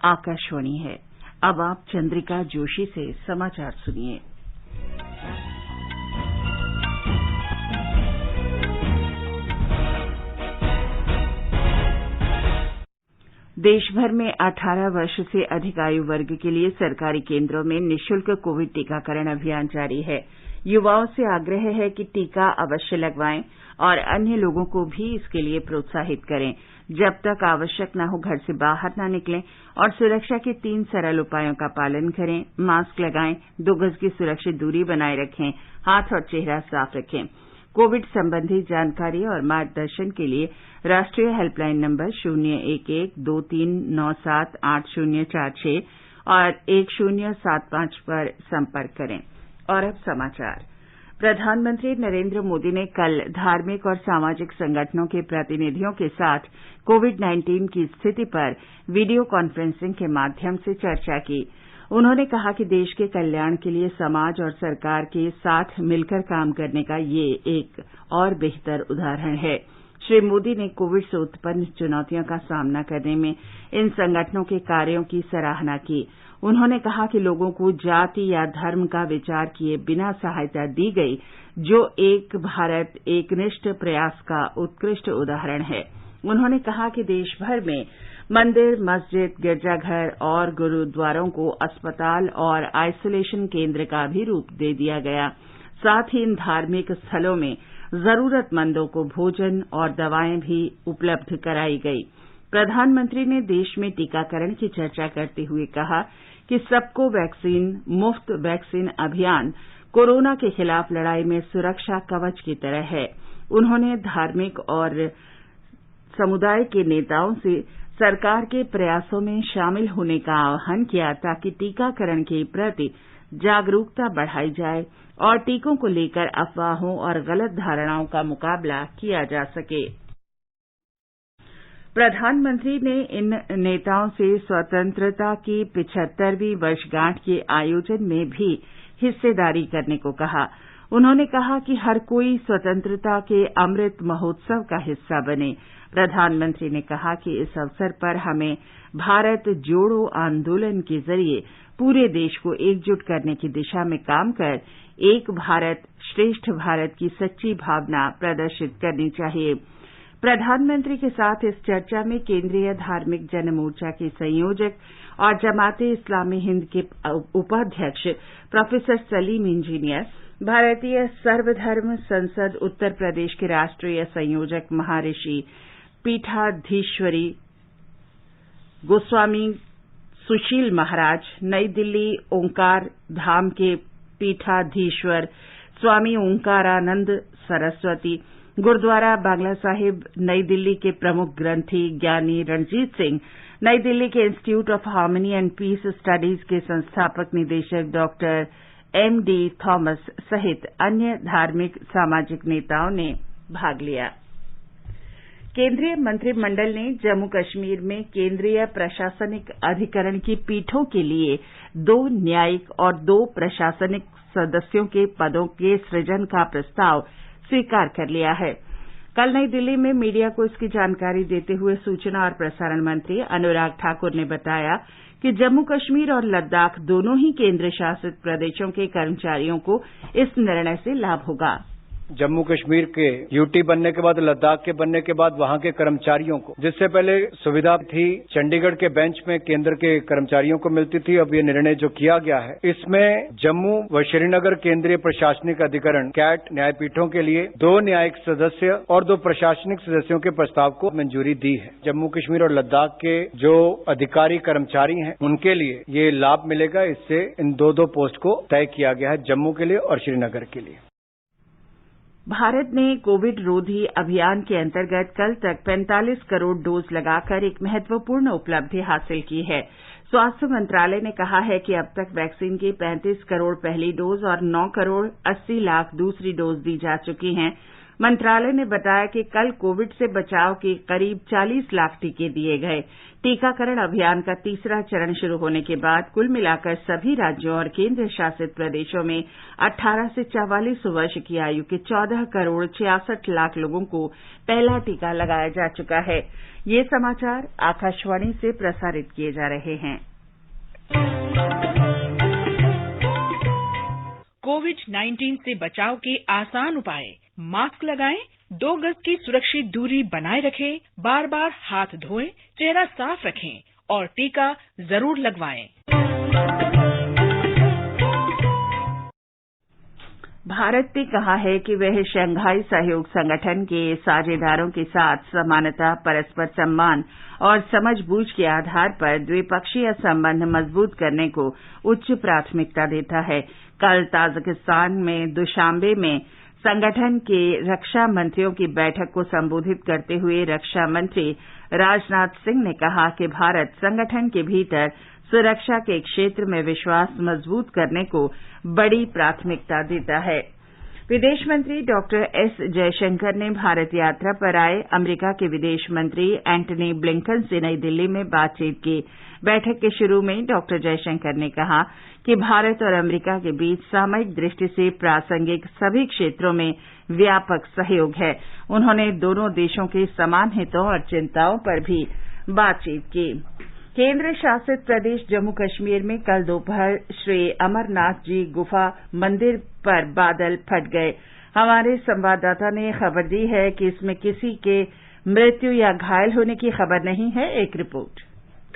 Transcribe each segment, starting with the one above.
आकाशवाणी है। अब आप चंद्रिका जोशी से समाचार सुनिए। देश भर में 18 वर्ष से अधिक आयु वर्ग के लिए सरकारी केंद्रों में निःशुल्क कोविड टीकाकरण अभियान जारी है। युवाओं से आग्रह है कि टीका अवश्य लगवाएं और अन्य लोगों को भी इसके लिए प्रोत्साहित करें। जब तक आवश्यक न हो घर से बाहर न निकलें और सुरक्षा के 3 सरल उपायों का पालन करें। मास्क लगाएं, 2 गज की सुरक्षित दूरी बनाए रखें, हाथ और चेहरा साफ रखें। कोविड संबंधी जानकारी और मार्गदर्शन के लिए राष्ट्रीय हेल्पलाइन नंबर 011-2397-8046 और 1075 पर संपर्क करें। और अब समाचार। प्रधानमंत्री नरेंद्र मोदी ने कल धार्मिक और सामाजिक संगठनों के प्रतिनिधियों के साथ कोविड-19 की स्थिति पर वीडियो कॉन्फ्रेंसिंग के माध्यम से चर्चा की। उन्होंने कहा कि देश के कल्याण के लिए समाज और सरकार के साथ मिलकर काम करने का ये एक और बेहतर उदाहरण है। श्री मोदी ने कोविड से उत्पन्न चुनौतियों का सामना करने में इन संगठनों के कार्यों की सराहना की। उन्होंने कहा कि लोगों को जाति या धर्म का विचार किए बिना सहायता दी गई, जो एक भारत एकनिष्ठ प्रयास का उत्कृष्ट उदाहरण है। उन्होंने कहा कि देश भर में मंदिर, मस्जिद, गिरजाघर और गुरुद्वारों को अस्पताल और आइसोलेशन केंद्र का भी रूप दे दिया गया। साथ ही इन धार्मिक स्थलों में जरूरतमंदों को भोजन और दवाएं भी उपलब्ध कराई गई। प्रधानमंत्री ने देश में टीकाकरण की चर्चा करते हुए कहा कि सबको वैक्सीन, मुफ्त वैक्सीन अभियान कोरोना के खिलाफ लड़ाई में सुरक्षा कवच की तरह है। उन्होंने धार्मिक और समुदाय के नेताओं से सरकार के प्रयासों में शामिल होने का आह्वान किया ताकि टीकाकरण के प्रति जागरूकता बढ़ाई जाए और टीकों को लेकर अफवाहों और गलत धारणाओं का मुकाबला किया जा सके। प्रधानमंत्री ने इन नेताओं से स्वतंत्रता की 75वीं वर्षगांठ के आयोजन में भी हिस्सेदारी करने को कहा। उन्होंने कहा कि हर कोई स्वतंत्रता के अमृत महोत्सव का हिस्सा बने। प्रधानमंत्री ने कहा कि इस अवसर पर हमें भारत जोड़ो आंदोलन के जरिए पूरे देश को एकजुट करने की दिशा में काम कर एक भारत श्रेष्ठ भारत की सच्ची भावना प्रदर्शित करनी चाहिए। प्रधानमंत्री के साथ इस चर्चा में केंद्रीय धार्मिक जनमोर्चा के संयोजक और जमाते इस्लामी हिंद के उपाध्यक्ष प्रोफेसर सलीम इंजीनियर, भारतीय सर्वधर्म संसद उत्तर प्रदेश के राष्ट्रीय संयोजक महर्षि पीठाधीश्वरी गोस्वामी सुशील महाराज, नई दिल्ली ओंकार धाम के पीठाधीश्वर स्वामी ओंकारानंद सरस्वती, गुरुद्वारा बांग्ला साहिब नई दिल्ली के प्रमुख ग्रंथी ज्ञानी रणजीत सिंह, नई दिल्ली के institute of harmony and peace studies के संस्थापक निदेशक डॉक्टर MD थॉमस सहित अन्य धार्मिक सामाजिक नेताओं ने भाग लिया। केंद्रीय मंत्रिमंडल ने जम्मू कश्मीर में केंद्रीय प्रशासनिक अधिकरण की पीठों के लिए 2 न्यायिक और 2 प्रशासनिक सदस्यों के पदों के सृजन का प्रस्ताव स्वीकार कर लिया है। कल नई दिल्ली में मीडिया को इसकी जानकारी देते हुए सूचना और प्रसारण मंत्री अनुराग ठाकुर ने बताया कि जम्मू कश्मीर और लद्दाख दोनों ही केंद्र शासित प्रदेशों के कर्मचारियों को इस निर्णय से लाभ होगा। जम्मू कश्मीर के यूटी बनने के बाद, लद्दाख के बनने के बाद वहां के कर्मचारियों को, जिससे पहले सुविधा थी चंडीगढ़ के बेंच में केंद्र के कर्मचारियों को मिलती थी, अब ये निर्णय जो किया गया है इसमें जम्मू व श्रीनगर केंद्रीय प्रशासनिक अधिकरण कैट न्यायपीठों के लिए 2 न्यायिक सदस्य और 2 प्रशासनिक सदस्यों के प्रस्ताव को मंजूरी दी है। जम्मू कश्मीर और लद्दाख के जो अधिकारी कर्मचारी हैं उनके लिए ये लाभ मिलेगा। इससे इन 2 पोस्ट को तय किया गया है, जम्मू के लिए और श्रीनगर के लिए। भारत ने कोविड रोधी अभियान के अंतर्गत कल तक 45 करोड़ डोज लगाकर एक महत्वपूर्ण उपलब्धि हासिल की है। स्वास्थ्य मंत्रालय ने कहा है कि अब तक वैक्सीन की 35 करोड़ पहली डोज और 9 करोड़ 80 लाख दूसरी डोज दी जा चुकी हैं। मंत्रालय ने बताया कि कल कोविड से बचाव के करीब 40 लाख टीके दिए गए। टीकाकरण अभियान का तीसरा चरण शुरू होने के बाद कुल मिलाकर सभी राज्यों और केंद्र शासित प्रदेशों में 18 से 44 वर्ष की आयु के 14 करोड़ 66 लाख लोगों को पहला टीका लगाया जा चुका है। ये समाचार आकाशवाणी से प्रसारित किए जा रहे हैं। कोविड-19 से बचाव के आसान उपाय, मास्क लगाएं, 2 गज की सुरक्षित दूरी बनाए रखें, बार-बार हाथ धोएं, चेहरा साफ रखें और टीका जरूर लगवाएं। भारत ने कहा है कि वह शंघाई सहयोग संगठन के साझेदारों के साथ समानता, परस्पर सम्मान और समझबूझ के आधार पर द्विपक्षीय संबंध मजबूत करने को उच्च प्राथमिकता देता है। कल ताजिकिस्तान में दुशांबे में संगठन के रक्षा मंत्रियों की बैठक को संबोधित करते हुए रक्षा मंत्री राजनाथ सिंह ने कहा कि भारत संगठन के भीतर सुरक्षा के क्षेत्र में विश्वास मजबूत करने को बड़ी प्राथमिकता देता है। विदेश मंत्री डॉक्टर एस जयशंकर ने भारत यात्रा पर आए अमेरिका के विदेश मंत्री एंटनी ब्लिंकन से नई दिल्ली में बातचीत की। बैठक के शुरू में डॉक्टर जयशंकर ने कहा कि भारत और अमेरिका के बीच सामयिक दृष्टि से प्रासंगिक सभी क्षेत्रों में व्यापक सहयोग है। उन्होंने दोनों देशों के समान हितों और चिंताओं पर भी बातचीत की। केंद्र शासित प्रदेश जम्मू कश्मीर में कल दोपहर श्री अमरनाथ जी गुफा मंदिर पर बादल फट गए। हमारे संवाददाता ने खबर दी है कि इसमें किसी के मृत्यु या घायल होने की खबर नहीं है। एक रिपोर्ट।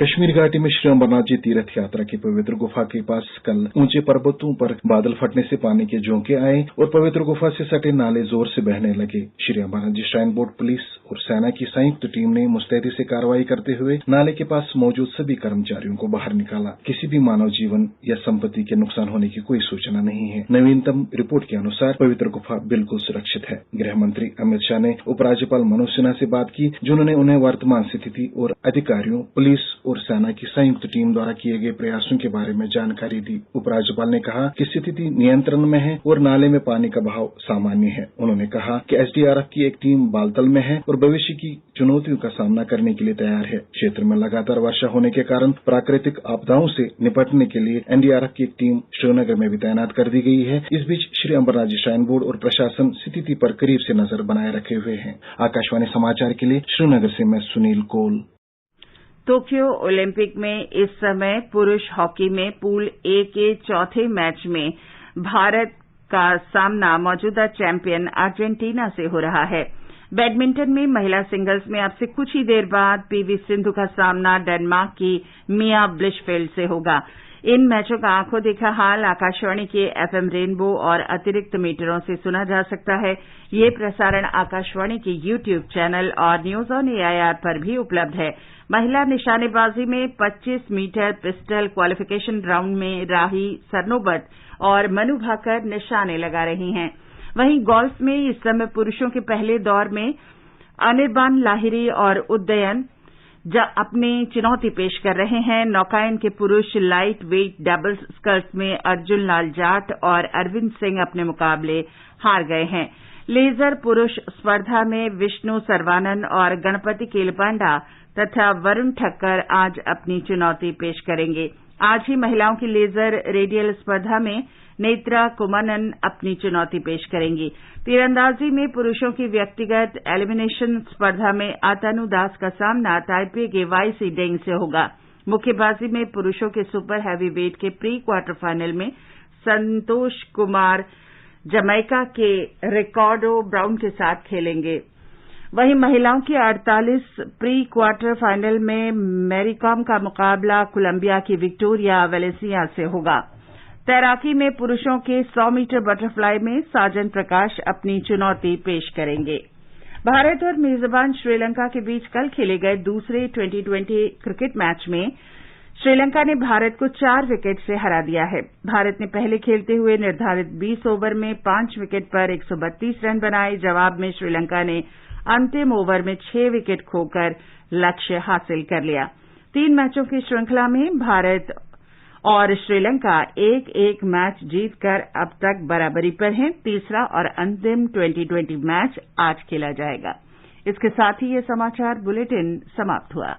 कश्मीर घाटी में श्री अमरनाथ जी तीर्थ यात्रा की पवित्र गुफा के पास कल ऊंचे पर्वतों पर बादल फटने से पानी के झोंके आए और पवित्र गुफा से सटे नाले जोर से बहने लगे। Shri Amarnath ji shrine board, police और सेना की संयुक्त टीम ने मुस्तैदी से कार्रवाई करते हुए नाले के पास मौजूद सभी कर्मचारियों को बाहर निकाला। किसी भी मानव जीवन या संपत्ति के नुकसान होने की कोई सूचना नहीं है। नवीनतम रिपोर्ट के अनुसार पवित्र गुफा बिल्कुल सुरक्षित है। गृह मंत्री अमित शाह ने उपराज्यपाल मनोज सिन्हा से बात की, जिन्होंने उन्हें वर्तमान स्थिति और अधिकारियों, पुलिस और सेना की संयुक्त टीम द्वारा किए गए प्रयासों के बारे में जानकारी दी। उपराज्यपाल ने कहा कि स्थिति नियंत्रण में है और नाले में पानी का बहाव सामान्य है। उन्होंने कहा कि एसडीआरएफ की एक टीम बालतल में है और भविष्य की चुनौतियों का सामना करने के लिए तैयार है। क्षेत्र में लगातार वर्षा होने के कारण प्राकृतिक आपदाओं से निपटने के लिए एनडीआरएफ की एक टीम श्रीनगर में भी तैनात कर दी गई है। इस बीच श्री अमरनाथ जी श्राइन बोर्ड और प्रशासन स्थिति पर करीब से नजर बनाए रखे हुए हैं। आकाशवाणी समाचार के लिए श्रीनगर से मैं सुनील कोल। टोक्यो ओलंपिक में इस समय पुरुष हॉकी में पूल ए के चौथे मैच में भारत का सामना मौजूदा चैंपियन अर्जेंटीना से हो रहा है। बैडमिंटन में महिला सिंगल्स में अब से कुछ ही देर बाद पीवी सिंधु का सामना डेनमार्क की मिया ब्लिशफेल्ड से होगा। इन मैचों का आंखों देखा हाल आकाशवाणी के एफएम रेनबो और अतिरिक्त मीटरों से सुना जा सकता है। ये प्रसारण आकाशवाणी के यूट्यूब चैनल और न्यूज ऑन एआईआर पर भी उपलब्ध है। महिला निशानेबाजी में 25 मीटर पिस्टल क्वालिफिकेशन राउंड में राही सरनोबत और मनु भाकर निशाने लगा रही हैं। वहीं गोल्फ में इस समय पुरुषों के पहले दौर में अनिर्बान लाहिरी और उदयन अपनी चुनौती पेश कर रहे हैं। नौकायन के पुरुष लाइट वेट डबल स्कल्स में अर्जुन लाल जाट और अरविंद सिंह अपने मुकाबले हार गए हैं। लेजर पुरुष स्पर्धा में विष्णु सर्वानंद और गणपति केलपांडा तथा वरुण ठक्कर आज अपनी चुनौती पेश करेंगे। आज ही महिलाओं की लेजर रेडियल स्पर्धा में नेत्रा कुमानन अपनी चुनौती पेश करेंगी। तीरंदाजी में पुरुषों की व्यक्तिगत एलिमिनेशन स्पर्धा में अतनु दास का सामना ताइपे के वाई सी डेंग से होगा। मुक्केबाजी में पुरुषों के सुपर हैवी वेट के प्री क्वार्टर फाइनल में संतोष कुमार जमैका के रिकार्डो ब्राउन के साथ खेलेंगे। वहीं महिलाओं की 48 प्री क्वार्टर फाइनल में मैरीकॉम का मुकाबला कोलंबिया की विक्टोरिया वेलेंसिया से होगा। तैराकी में पुरुषों के 100 मीटर बटरफ्लाई में साजन प्रकाश अपनी चुनौती पेश करेंगे। भारत और मेजबान श्रीलंका के बीच कल खेले गए दूसरे T20 क्रिकेट मैच में श्रीलंका ने भारत को 4 विकेट से हरा दिया है। भारत ने पहले खेलते हुए निर्धारित 20 ओवर में 5 विकेट पर 132 रन बनाए। जवाब में श्रीलंका ने अंतिम ओवर में 6 विकेट खोकर लक्ष्य हासिल कर लिया। 3 मैचों की श्रृंखला में भारत और श्रीलंका 1-1 मैच जीतकर अब तक बराबरी पर है। तीसरा और अंतिम T20 मैच आज खेला जाएगा। इसके साथ ही ये समाचार बुलेटिन समाप्त हुआ।